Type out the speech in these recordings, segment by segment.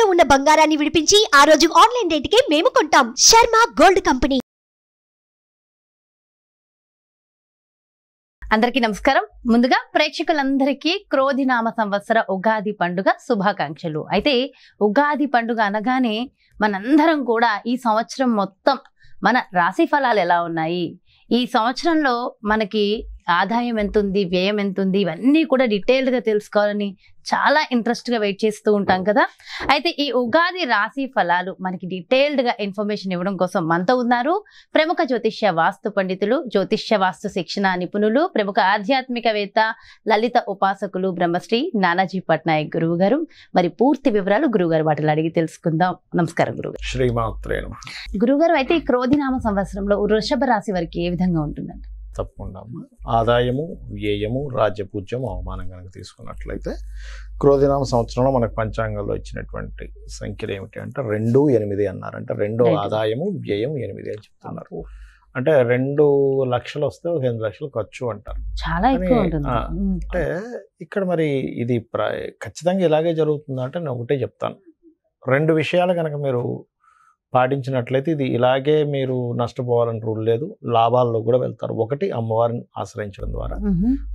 తాకట్టులో ఉన్న బంగారాన్ని విడిపించి ఆ రోజు ఆన్లైన్ రేటుకే మేము కొంటాం. Sharma gold company. అందరికీ నమస్కారం. ముందుగా ప్రేక్షకులందరికీ క్రోధినామ సంవత్సర ఉగాది పండుగ శుభాకాంక్షలు. అయితే ఉగాది పండుగ అనగానే మనందరం కూడా ఈ సంవత్సరం మొత్తం మన రాశి ఫలాలు ఎలా ఉన్నాయి, ఈ సంవత్సరంలో మనకి ఆదాయం ఎంత ఉంది, వ్యయం ఎంత ఉంది, ఇవన్నీ కూడా డీటెయిల్డ్గా తెలుసుకోవాలని చాలా ఇంట్రెస్ట్గా వెయిట్ చేస్తూ ఉంటాం కదా. అయితే ఈ ఉగాది రాశి ఫలాలు మనకి డీటెయిల్డ్గా ఇన్ఫర్మేషన్ ఇవ్వడం కోసం మనతో ఉన్నారు ప్రముఖ జ్యోతిష్య వాస్తు పండితులు, జ్యోతిష్య వాస్తు శిక్షణ నిపుణులు, ప్రముఖ ఆధ్యాత్మికవేత్త, లలిత ఉపాసకులు బ్రహ్మశ్రీ నానాజీ పట్నాయక్ గురువు గారు. మరి పూర్తి వివరాలు గురువుగారు వాటిలో అడిగి తెలుసుకుందాం. నమస్కారం గురుగారు. శ్రీమాత్రే నమః. గురుగారు, అయితే ఈ క్రోధినామ సంవత్సరంలో వృషభ రాశి వారికి ఏ విధంగా ఉంటుందండి? తప్పకుండా ఆదాయము, వ్యయము, రాజ్యపూజ్యం, అవమానం కనుక తీసుకున్నట్లయితే క్రోధినామ సంవత్సరంలో మనకు పంచాంగంలో ఇచ్చినటువంటి సంఖ్యలు ఏమిటి అంటే 2, 8 అన్నారు. అంటే 2 ఆదాయము, వ్యయం 8 అని చెప్తున్నారు. అంటే 2 లక్షలు వస్తే 8 లక్షలు ఖర్చు అంటారు. చాలా ఎక్కువ ఉంటుంది. అంటే ఇక్కడ మరి ఇది ఖచ్చితంగా ఇలాగే జరుగుతుందంటే నేను ఒకటే చెప్తాను. 2 విషయాలు కనుక మీరు పాటించినట్లయితే ఇది ఇలాగే మీరు నష్టపోవాలని రూల్ లేదు, లాభాల్లో కూడా వెళ్తారు. ఒకటి, అమ్మవారిని ఆశ్రయించడం ద్వారా.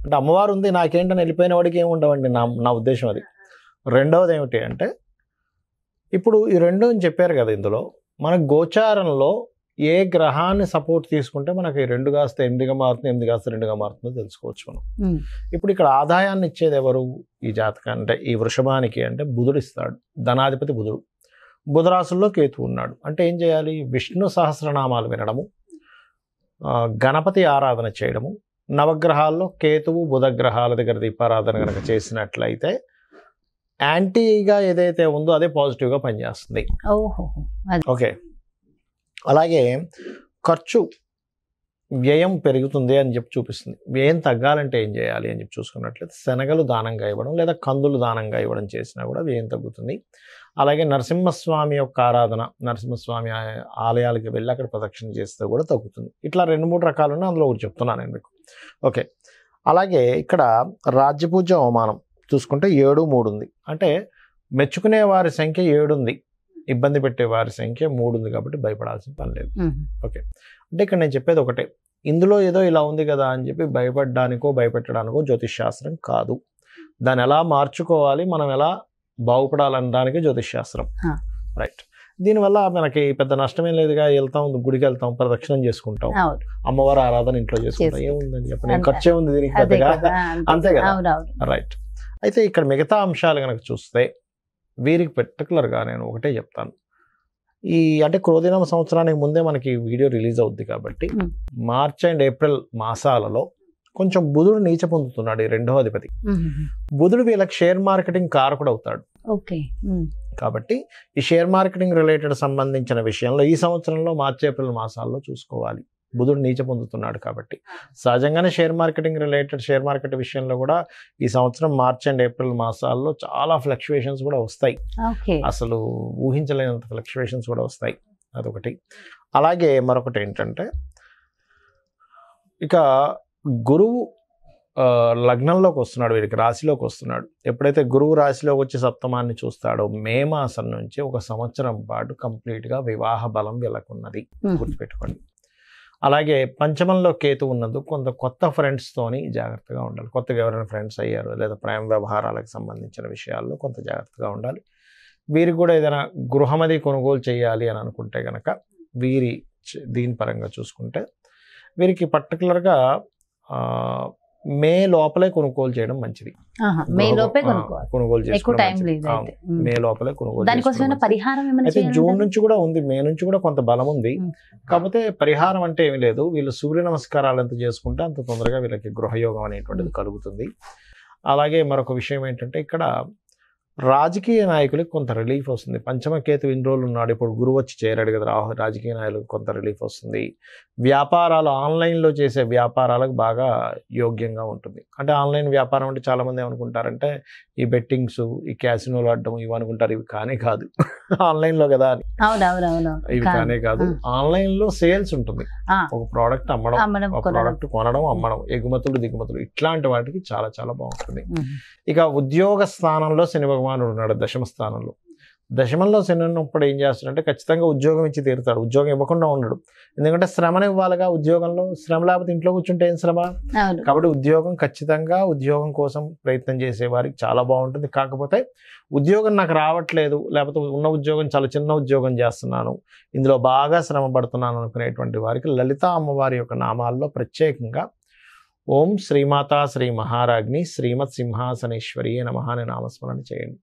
అంటే అమ్మవారు ఉంది నాకేంటని వెళ్ళిపోయిన వాడికి ఏమి ఉండవండి, నా ఉద్దేశం అది. రెండవది ఏమిటి అంటే ఇప్పుడు ఈ 2 అని చెప్పారు కదా, ఇందులో మన గోచారంలో ఏ గ్రహాన్ని సపోర్ట్ తీసుకుంటే మనకి 2 కాస్త 8గా మారుతుంది, 8 కాస్త 2గా మారుతుందో తెలుసుకోవచ్చు మనం. ఇప్పుడు ఇక్కడ ఆదాయాన్ని ఇచ్చేది ఎవరు ఈ జాతకాన్ని అంటే ఈ వృషభానికి అంటే బుధుడు ఇస్తాడు. ధనాధిపతి బుధుడు. బుధరాశుల్లో కేతు ఉన్నాడు. అంటే ఏం చేయాలి? విష్ణు సహస్రనామాలు వినడము, గణపతి ఆరాధన చేయడము, నవగ్రహాల్లో కేతువు బుధగ్రహాల దగ్గర దీపారాధన కనుక చేసినట్లయితే యాంటీగా ఏదైతే ఉందో అదే పాజిటివ్గా పనిచేస్తుంది. ఓకే. అలాగే ఖర్చు, వ్యయం పెరుగుతుంది అని చెప్పి చూపిస్తుంది. వ్యయం తగ్గాలంటే ఏం చేయాలి అని చెప్పి చూసుకున్నట్లయితే శనగలు దానంగా ఇవ్వడం లేదా కందులు దానంగా ఇవ్వడం చేసినా కూడా వ్యయం తగ్గుతుంది. అలాగే నరసింహస్వామి యొక్క ఆరాధన, నరసింహస్వామి ఆలయాలకు వెళ్ళి అక్కడ ప్రదక్షిణ చేస్తే కూడా తగ్గుతుంది. ఇట్లా 2-3 రకాలు ఉన్నాయి, అందులో ఒకటి చెప్తున్నాను నేను మీకు. ఓకే. అలాగే ఇక్కడ రాజ్యపూజ్యం, అవమానం చూసుకుంటే 7, 3 ఉంది. అంటే మెచ్చుకునే వారి సంఖ్య 7 ఉంది, ఇబ్బంది పెట్టే వారి సంఖ్య 3 ఉంది. కాబట్టి భయపడాల్సిన పని లేదు. ఓకే. అంటే ఇక్కడ నేను చెప్పేది ఒకటే, ఇందులో ఏదో ఇలా ఉంది కదా అని చెప్పి భయపడడానికో భయపెట్టడానికో జ్యోతిష్శాస్త్రం కాదు. దాన్ని ఎలా మార్చుకోవాలి, మనం ఎలా బాగుపడాలనడానికి జ్యోతిష్శాస్త్రం. రైట్. దీనివల్ల మనకి పెద్ద నష్టమేం లేదుగా. వెళ్తాం, గుడికి వెళ్తాం, ప్రదక్షిణం చేసుకుంటాం, అమ్మవారి ఆరాధన ఇంట్లో చేసుకుంటాం, ఏముందని చెప్పండి, ఖర్చే ఉంది దీనికి పెద్దగా, అంతే కదా. రైట్. అయితే ఇక్కడ మిగతా అంశాలు కనుక చూస్తే వీరికి పర్టికులర్గా నేను ఒకటే చెప్తాను. ఈ అంటే క్రోధినామ సంవత్సరానికి ముందే మనకి వీడియో రిలీజ్ అవుద్ది కాబట్టి మార్చ్ అండ్ ఏప్రిల్ మాసాలలో కొంచెం బుధుడు నీచ పొందుతున్నాడు, ఈ 2వ అధిపతి. బుధుడు వీళ్ళకి షేర్ మార్కెటింగ్ కారకుడు అవుతాడు. కాబట్టి ఈ షేర్ మార్కెటింగ్ రిలేటెడ్ సంబంధించిన విషయంలో ఈ సంవత్సరంలో మార్చ్ ఏప్రిల్ మాసాల్లో చూసుకోవాలి. బుధుడు నీచ పొందుతున్నాడు కాబట్టి సహజంగానే షేర్ మార్కెట్ విషయంలో కూడా ఈ సంవత్సరం మార్చ్ అండ్ ఏప్రిల్ మాసాల్లో చాలా ఫ్లక్చువేషన్స్ కూడా వస్తాయి. అసలు ఊహించలేనంత ఫ్లక్చువేషన్స్ కూడా వస్తాయి. అదొకటి. అలాగే మరొకటి ఏంటంటే ఇక గురువు లగ్నంలోకి వస్తున్నాడు, వీరికి రాశిలోకి వస్తున్నాడు. ఎప్పుడైతే గురువు రాశిలోకి వచ్చి సప్తమాన్ని చూస్తాడో మే మాసం నుంచి 1 సంవత్సరం పాటు కంప్లీట్గా వివాహ బలం వీళ్ళకున్నది, గుర్తుపెట్టుకోండి. అలాగే పంచమంలో కేతు ఉన్నందుకు కొంత కొత్త ఫ్రెండ్స్తోని జాగ్రత్తగా ఉండాలి. కొత్తగా ఎవరైనా ఫ్రెండ్స్ అయ్యారు లేదా ప్రేమ వ్యవహారాలకు సంబంధించిన విషయాల్లో కొంత జాగ్రత్తగా ఉండాలి. వీరికి కూడా ఏదైనా గృహమది కొనుగోలు చేయాలి అని అనుకుంటే కనుక దీని పరంగా చూసుకుంటే వీరికి పర్టికులర్గా మే లోపలే కొనుగోలు చేయడం మంచిది. కొనుగోలు చేసుకోవడం మే లోపలే కొనుగోలు. అయితే జూన్ నుంచి కూడా ఉంది, మే నుంచి కూడా కొంత బలం ఉంది. కాకపోతే పరిహారం అంటే ఏమి లేదు, వీళ్ళు సూర్య నమస్కారాలు ఎంత చేసుకుంటే అంత తొందరగా వీళ్ళకి గృహయోగం అనేటువంటిది కలుగుతుంది. అలాగే మరొక విషయం ఏంటంటే ఇక్కడ రాజకీయ నాయకులకు కొంత రిలీఫ్ వస్తుంది. పంచమకేతు ఇన్ని రోజులు ఉన్నాడు, ఇప్పుడు గురువు వచ్చి చేరాడు కదా, రాజకీయ నాయకులకు కొంత రిలీఫ్ వస్తుంది. వ్యాపారాలు, ఆన్లైన్లో చేసే వ్యాపారాలకు బాగా యోగ్యంగా ఉంటుంది. అంటే ఆన్లైన్ వ్యాపారం అంటే చాలామంది ఏమనుకుంటారంటే ఈ బెట్టింగ్స్, ఈ క్యాసినోలు ఆడడం ఇవి అనుకుంటారు. ఇవి కానే కాదు, ఆన్లైన్లో కదా అని. ఇవి కానే కాదు, ఆన్లైన్లో సేల్స్ ఉంటుంది. ఒక ప్రోడక్ట్ అమ్మడం, ఒక ప్రోడక్ట్ కొనడం, అమ్మడం, ఎగుమతులు దిగుమతులు, ఇట్లాంటి వాటికి చాలా చాలా బాగుంటుంది. ఇక ఉద్యోగ స్థానంలో శని భగవానుడు ఉన్నాడు, 10వ స్థానంలో. దశమంలో శని ఉన్నప్పుడు ఏం చేస్తాడంటే ఖచ్చితంగా ఉద్యోగం ఇచ్చి తీరుతాడు, ఉద్యోగం ఇవ్వకుండా ఉండడు. ఎందుకంటే శ్రమను ఇవ్వాలిగా, ఉద్యోగంలో శ్రమ లేకపోతే ఇంట్లో కూర్చుంటే ఏం శ్రమ. కాబట్టి ఉద్యోగం ఖచ్చితంగా, ఉద్యోగం కోసం ప్రయత్నం చేసే వారికి చాలా బాగుంటుంది. కాకపోతే ఉద్యోగం నాకు రావట్లేదు, లేకపోతే ఉన్న ఉద్యోగం చాలా చిన్న ఉద్యోగం చేస్తున్నాను, ఇందులో బాగా శ్రమ పడుతున్నాను అనుకునేటువంటి వారికి లలితా అమ్మవారి యొక్క నామాల్లో ప్రత్యేకంగా ఓం శ్రీమాతా శ్రీ మహారాజ్ని శ్రీమత్ సింహాసనేశ్వరి నమః అని నామస్మరణ చేయండి.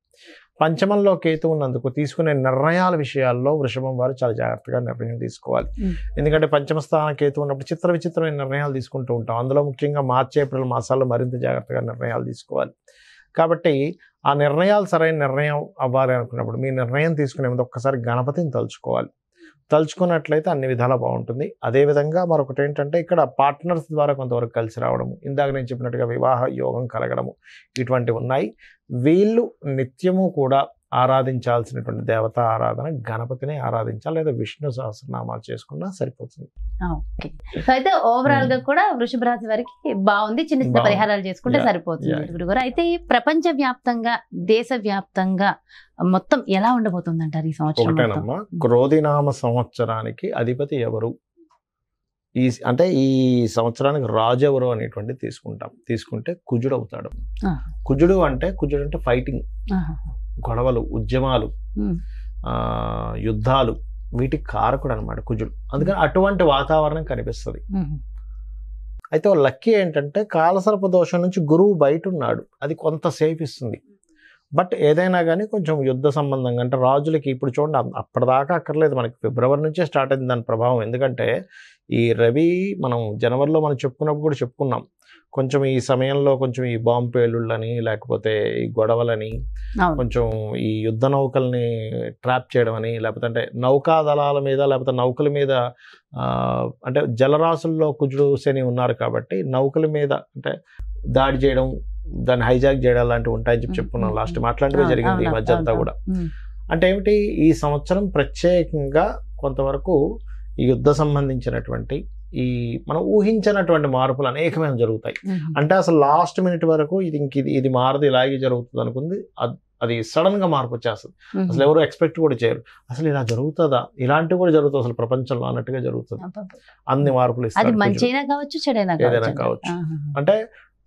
పంచమంలో కేతు ఉన్నందుకు తీసుకునే నిర్ణయాల విషయాల్లో వృషభం వారు చాలా జాగ్రత్తగా నిర్ణయం తీసుకోవాలి. ఎందుకంటే పంచమ స్థాన కేతు ఉన్నప్పుడు చిత్ర విచిత్రమైన నిర్ణయాలు తీసుకుంటూ ఉంటాం. అందులో ముఖ్యంగా మార్చి ఏప్రిల్ మాసాల్లో మరింత జాగ్రత్తగా నిర్ణయాలు తీసుకోవాలి. కాబట్టి ఆ నిర్ణయాలు సరైన నిర్ణయం అవ్వాలి అనుకున్నప్పుడు మీ నిర్ణయం తీసుకునే ముందు ఒక్కసారి గణపతిని తలుచుకున్నట్లయితే అన్ని విధాలా బాగుంటుంది. అదేవిధంగా మరొకటి ఏంటంటే ఇక్కడ పార్ట్నర్స్ ద్వారా కొంతవరకు కలిసి రావడము, ఇందాక నేను చెప్పినట్టుగా వివాహ యోగం కలగడము, ఇటువంటివి ఉన్నాయి. వీళ్ళు నిత్యము కూడా ఆరాధించాల్సినటువంటి దేవతా ఆరాధన గణపతిని ఆరాధించాలి, లేదా విష్ణు సహస్రనామాలు చేసుకున్నా సరిపోతుంది. ఓకే, సో అయితే ఓవరాల్ గా కూడా వృషభ రాశి వారికి బాగుంది, చిన్న చిన్న పరిహారాలు చేసుకుంటే సరిపోతుంది గురుగారు. అయితే ప్రపంచ వ్యాప్తంగా, దేశ వ్యాప్తంగా మొత్తం ఎలా ఉండబోతుంది అంటారు ఈ సంవత్సరం? ఒకటేనమ్మా, క్రోధినామ సంవత్సరానికి అధిపతి ఎవరు, అంటే ఈ సంవత్సరానికి రాజు ఎవరు అనేటువంటిది తీసుకుంటే కుజుడు అవుతాడు. కుజుడు అంటే ఫైటింగ్, గొడవలు, ఉద్యమాలు, యుద్ధాలు, వీటికి కారకుడు అనమాట కుజుడు. అందుకని అటువంటి వాతావరణం కనిపిస్తుంది. అయితే లక్కీ ఏంటంటే కాలసర్ప దోషం నుంచి గురువు బయట ఉన్నాడు, అది కొంత సేఫ్ ఇస్తుంది. బట్ ఏదైనా కానీ కొంచెం యుద్ధ సంబంధంగా, అంటే రాజులకి ఇప్పుడు చూడండి అప్పటిదాకా అక్కర్లేదు, మనకి ఫిబ్రవరి నుంచే స్టార్ట్ అయింది దాని ప్రభావం. ఎందుకంటే ఈ రవి మనం జనవరిలో మనం చెప్పుకున్నప్పుడు కూడా చెప్పుకున్నాం, కొంచెం ఈ సమయంలో కొంచెం ఈ బాంబు పేలుళ్ళని, లేకపోతే ఈ గొడవలని, కొంచెం ఈ యుద్ధ నౌకల్ని ట్రాప్ చేయడం అని, లేకపోతే అంటే నౌకా దళాల మీద, లేకపోతే నౌకల మీద, అంటే జలరాశుల్లో కుజుడు శని ఉన్నారు కాబట్టి నౌకల మీద అంటే దాడి చేయడం, దాన్ని హైజాక్ చేయడం లాంటివి ఉంటాయని చెప్పుకున్నాం లాస్ట్ మాట్లాడినవి జరిగింది ఈ మధ్య అంతా కూడా. అంటే ఏమిటి, ఈ సంవత్సరం ప్రత్యేకంగా కొంతవరకు ఈ యుద్ధ సంబంధించినటువంటి ఈ మనం ఊహించినటువంటి మార్పులు అనేకమైన జరుగుతాయి. అంటే అసలు లాస్ట్ మినిట్ వరకు ఇది మారదు, ఇలాగే జరుగుతుంది అనుకుంది, అది సడన్ గా మార్పు వచ్చేస్తుంది. అసలు ఎవరు ఎక్స్పెక్ట్ కూడా చేయరు, అసలు ఇలా జరుగుతుందా, ఇలాంటివి కూడా జరుగుతుంది అసలు ప్రపంచంలో అన్నట్టుగా జరుగుతుంది. అన్ని మార్పులు ఏదైనా కావచ్చు. అంటే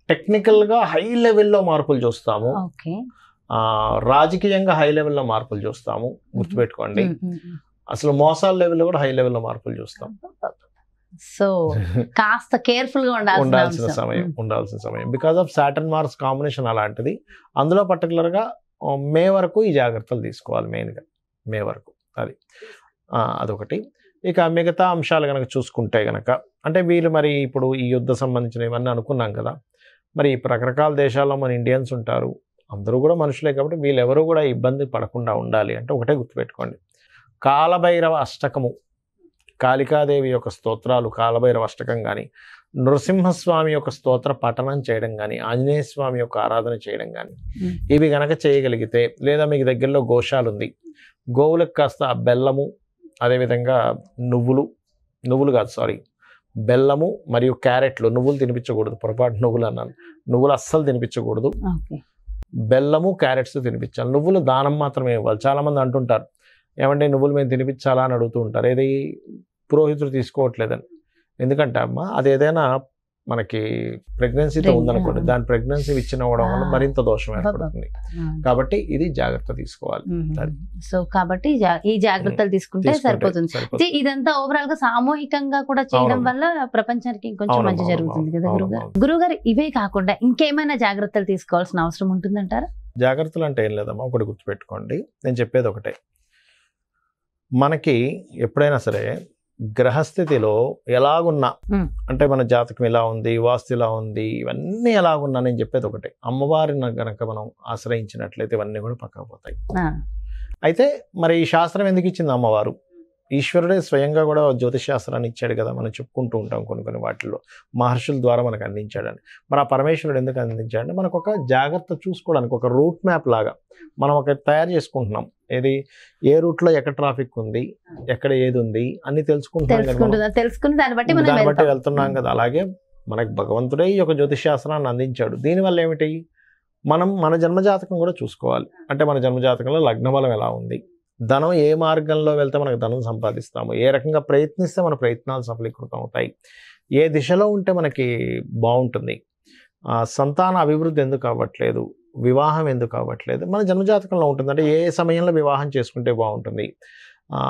టెక్నికల్ గా హై లెవెల్లో మార్పులు చూస్తాము, రాజకీయంగా హై లెవెల్లో మార్పులు చూస్తాము, గుర్తుపెట్టుకోండి. అసలు మోసాల లెవెల్లో కూడా హై లెవెల్లో మార్పులు చూస్తాం. సో కాస్త కేర్ఫుల్ గా ఉండాల్సిన సమయం because of Saturn Mars combination అలాంటిది. అందులో పర్టికులర్ గా మే వరకు ఈ జాగ్రత్తలు తీసుకోవాలి, మెయిన్గా మే వరకు. అదొకటి. ఇక మిగతా అంశాలు కనుక చూసుకుంటే కనుక, అంటే వీళ్ళు మరి ఇప్పుడు ఈ యుద్ధ సంబంధించిన ఇవన్నీ అనుకున్నాం కదా, మరి రకరకాల దేశాల్లో మన ఇండియన్స్ ఉంటారు, అందరూ కూడా మనుషులే కాబట్టి వీళ్ళెవరూ కూడా ఇబ్బంది పడకుండా ఉండాలి అంటే ఒకటే గుర్తుపెట్టుకోండి, కాలభైరవ అష్టకము, కాళికాదేవి యొక్క స్తోత్రాలు, కాలభైరవ అష్టకం కానీ, నృసింహస్వామి యొక్క స్తోత్ర పఠనం చేయడం కానీ, ఆంజనేయ స్వామి యొక్క ఆరాధన చేయడం కానీ, ఇవి గనక చేయగలిగితే, లేదా మీకు దగ్గరలో గోశాల ఉంది, గోవులకు కాస్త బెల్లము, అదేవిధంగా నువ్వులు కాదు సారీ బెల్లము మరియు క్యారెట్లు, నువ్వులు తినిపించకూడదు, పొరపాటు నువ్వులు అన్నాను, నువ్వులు అస్సలు తినిపించకూడదు, బెల్లము క్యారెట్స్ తినిపించాలి. నువ్వులు దానం మాత్రమే ఇవ్వాలి. చాలామంది అంటుంటారు ఏమంటే నువ్వులు మేము తినిపించాలా అని అడుగుతూ ఉంటారు, ఏది పురోహితుడు తీసుకోవట్లేదని. ఎందుకంటే అమ్మ అది ఏదైనా మనకి ప్రెగ్నెన్సీతో ఉందనుకోండి, దాని ప్రెగ్నెన్సీ ఇచ్చినవ్వడం వల్ల మరింత దోషం ఏర్పడుతుంది. కాబట్టి ఇది జాగ్రత్త తీసుకోవాలి. సో కాబట్టి ఈ జాగ్రత్తలు తీసుకుంటే సరిపోతుంది. ఇదంతా ఓవరాల్ గా సామూహికంగా కూడా చేయడం వల్ల ప్రపంచానికి కొంచెం మంచి జరుగుతుంది కదా గురుగారు. ఇవే కాకుండా ఇంకేమైనా జాగ్రత్తలు తీసుకోవాల్సిన అవసరం ఉంటుందంటారా? జాగ్రత్తలు అంటే ఏం లేదమ్మా, ఒకటి గుర్తుపెట్టుకోండి, నేను చెప్పేది ఒకటే, మనకి ఎప్పుడైనా సరే గ్రహస్థితిలో ఎలాగున్నా, అంటే మన జాతకం ఎలా ఉంది, వాస్తు ఎలా ఉంది, ఇవన్నీ ఎలాగున్నా నేను చెప్పేది ఒకటే, అమ్మవారిని గనక మనం ఆశ్రయించినట్లయితే ఇవన్నీ కూడా పక్కకు పోతాయి. అయితే మరి ఈ శాస్త్రం ఎందుకు ఇచ్చింది అమ్మవారు? ఈశ్వరుడే స్వయంగా కూడా జ్యోతిష్ శాస్త్రాన్ని ఇచ్చాడు కదా, మనం చెప్పుకుంటూ ఉంటాం కొన్ని వాటిల్లో, మహర్షుల ద్వారా మనకు అందించాడని. మరి ఆ పరమేశ్వరుడు ఎందుకు అందించాడంటే మనకు ఒక జాగ్రత్త చూసుకోవడానికి, ఒక రూట్ మ్యాప్ లాగా మనం ఒక తయారు చేసుకుంటున్నాం. ఏది, ఏ రూట్లో ఎక్కడ ట్రాఫిక్ ఉంది, ఎక్కడ ఏది ఉంది అన్ని తెలుసుకుని దాన్ని బట్టి వెళ్తున్నాం కదా. అలాగే మనకు భగవంతుడే ఈ యొక్క జ్యోతిష్ శాస్త్రాన్ని అందించాడు. దీనివల్ల ఏమిటి, మన జన్మజాతకం కూడా చూసుకోవాలి. అంటే మన జన్మజాతకంలో లగ్నబలం ఎలా ఉంది, ధనం ఏ మార్గంలో వెళ్తే మనకు ధనం సంపాదిస్తాము, ఏ రకంగా ప్రయత్నిస్తే మన ప్రయత్నాలు సఫలీకృతం అవుతాయి, ఏ దిశలో ఉంటే మనకి బాగుంటుంది, సంతాన అభివృద్ధి ఎందుకు అవ్వట్లేదు, వివాహం ఎందుకు అవ్వట్లేదు, మన జన్మజాతకంలో ఉంటుంది. అంటే ఏ సమయంలో వివాహం చేసుకుంటే బాగుంటుంది,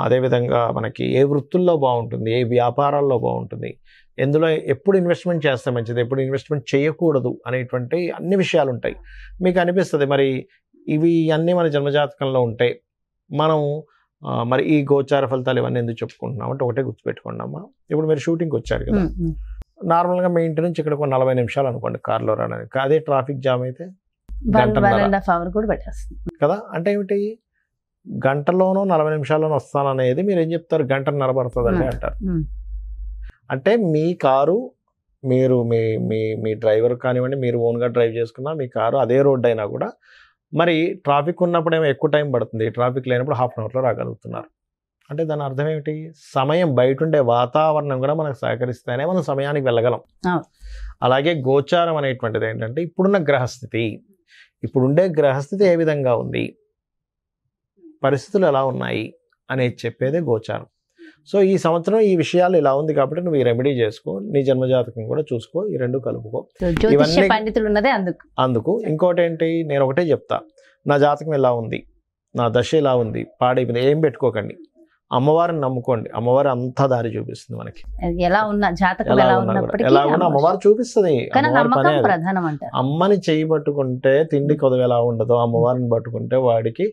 అదేవిధంగా మనకి ఏ వృత్తుల్లో బాగుంటుంది, ఏ వ్యాపారాల్లో బాగుంటుంది, ఎందులో ఎప్పుడు ఇన్వెస్ట్మెంట్ చేస్తే మంచిది, ఎప్పుడు ఇన్వెస్ట్మెంట్ చేయకూడదు అనేటువంటి అన్ని విషయాలు ఉంటాయి. మీకు అనిపిస్తుంది మరి ఇవి అన్నీ మన జన్మజాతకంలో ఉంటాయి, మనం మరి ఈ గోచార ఫలితాలు ఇవన్నీ ఎందుకు చెప్పుకుంటున్నాం అంటే ఒకటే గుర్తుపెట్టుకోండి అమ్మా. ఇప్పుడు మీరు షూటింగ్కి వచ్చారు కదా, నార్మల్గా మీ ఇంటి నుంచి ఇక్కడ 40 నిమిషాలు అనుకోండి కార్లో రావడానికి. అదే ట్రాఫిక్ జామ్ అయితే కదా. అంటే ఏమిటి, గంటలోనో 40 నిమిషాల్లోనో వస్తాననేది మీరు ఏం చెప్తారు, గంటన్నర పడుతుందండి అంటారు. అంటే మీ కారు మీరు మీ డ్రైవర్ కానివ్వండి, మీరు ఓన్గా డ్రైవ్ చేసుకున్నా మీ కారు అదే రోడ్ అయినా కూడా మరి ట్రాఫిక్ ఉన్నప్పుడు ఏమో ఎక్కువ టైం పడుతుంది, ట్రాఫిక్ లేనప్పుడు హాఫ్ అన్ అవర్లో రాగలుగుతున్నారు. అంటే దాని అర్థం ఏమిటి, సమయం బయట ఉండే వాతావరణం కూడా మనకు సహకరిస్తేనే మనం సమయానికి వెళ్ళగలం. అలాగే గోచారం అనేటువంటిది ఏంటంటే ఇప్పుడున్న గ్రహస్థితి, ఇప్పుడుండే గ్రహస్థితి ఏ విధంగా ఉంది, పరిస్థితులు ఎలా ఉన్నాయి అనేది చెప్పేదే గోచారం. సో ఈ సంవత్సరం ఈ విషయాలు ఇలా ఉంది కాబట్టి నువ్వు ఈ రెమెడీ చేసుకో, నీ జన్మజాతకం కూడా చూసుకో, ఈ రెండు కలుపుకో. పండితులు అందుకు ఇంకోటి ఏంటి, నేను ఒకటే చెప్తా, నా జాతకం ఎలా ఉంది, నా దశ ఎలా ఉంది, పాడైపోయింది ఏం పెట్టుకోకండి, అమ్మవారిని నమ్ముకోండి, అమ్మవారి అంతా దారి చూపిస్తుంది మనకి. ఎలా ఉన్న జాతకం ఎలా ఉన్నా అమ్మవారు చూపిస్తుంది. అమ్మని చేయి పట్టుకుంటే తిండి కొదవ ఎలా ఉండదో, అమ్మవారిని పట్టుకుంటే వాడికి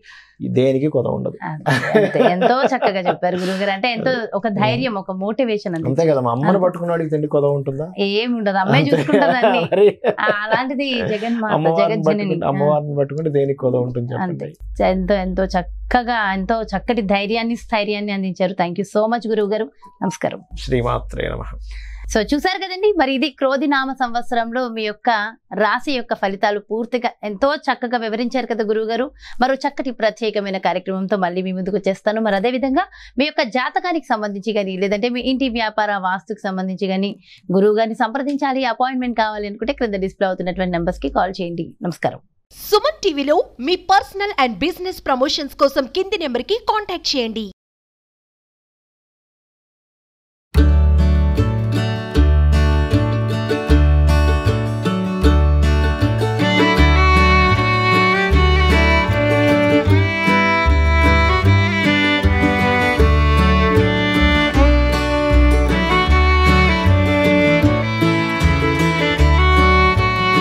దేనికి కొదవ ఉండదు. ఎంతో చక్కగా చెప్పారు గురుగారు. అంటే ఎంతో ఒక ధైర్యం, ఒక మోటివేషన్ అంతే కదా. అమ్మని పట్టుకున్న వాడికి తిండి కొదవ ఉంటుందా, ఏమి ఉండదు, అమ్మాయి చూసుకుంటుందండి. అలాంటిది అమ్మవారిని పట్టుకుంటే దేనికి కొదవ ఉంటుంది చెప్పండి. ఎంతో చక్కగా, ఎంతో చక్కటి ధైర్యాన్ని, స్థైర్యాన్ని అందించారు. థ్యాంక్ యూ సో మచ్ గురువు గారు. నమస్కారం. శ్రీమాత్రే నమః. సో చూసారు కదండి, మరి ఇది క్రోధినామ సంవత్సరంలో మీ యొక్క రాశి యొక్క ఫలితాలు పూర్తిగా ఎంతో చక్కగా వివరించారు కదా గురువు గారు. మరో చక్కటి ప్రత్యేకమైన కార్యక్రమంతో మళ్ళీ మీ ముందుకు వచ్చేస్తాను. మరి అదేవిధంగా మీ యొక్క జాతకానికి సంబంధించి కానీ, లేదంటే మీ ఇంటి వ్యాపార వాస్తుకు సంబంధించి కానీ గురువు గారిని సంప్రదించాలి, అపాయింట్మెంట్ కావాలి అనుకుంటే క్రింద డిస్ప్లే అవుతున్నటువంటి నెంబర్స్ కి కాల్ చేయండి. నమస్కారం. సుమన్ టీవీలో మీ పర్సనల్ అండ్ బిజినెస్ ప్రమోషన్స్ కోసం కింది నెంబర్ కి కాంటాక్ట్ చేయండి.